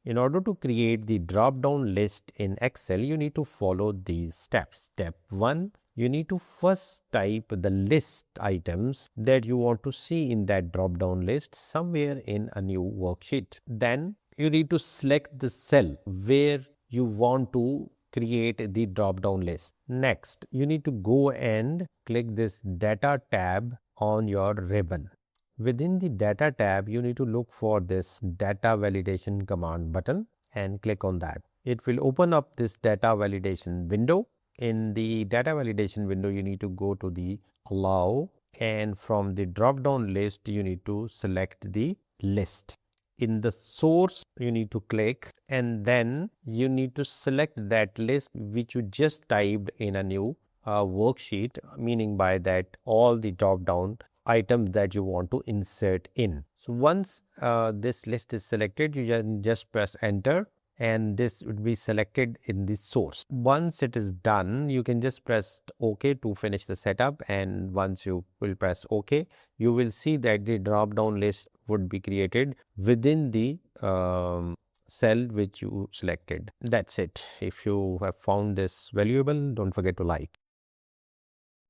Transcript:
In order to create the drop down list in Excel, you need to follow these steps. Step 1, you need to first type the list items that you want to see in that drop down list somewhere in a new worksheet. Then you need to select the cell where you want to create the drop down list. Next, you need to go and click this data tab on your ribbon. Within the data tab, you need to look for this data validation command button and click on that. It will open up this data validation window. In the data validation window, you need to go to the allow, and from the drop down list, you need to select the list. In the source, you need to click, and then you need to select that list which you just typed in a new worksheet, meaning by that all the drop down items that you want to insert in. So once this list is selected, you just press enter, and this would be selected in the source. Once it is done, you can just press OK to finish the setup, and once you will press OK, you will see that the drop down list would be created within the cell which you selected. That's it. If you have found this valuable, don't forget to like.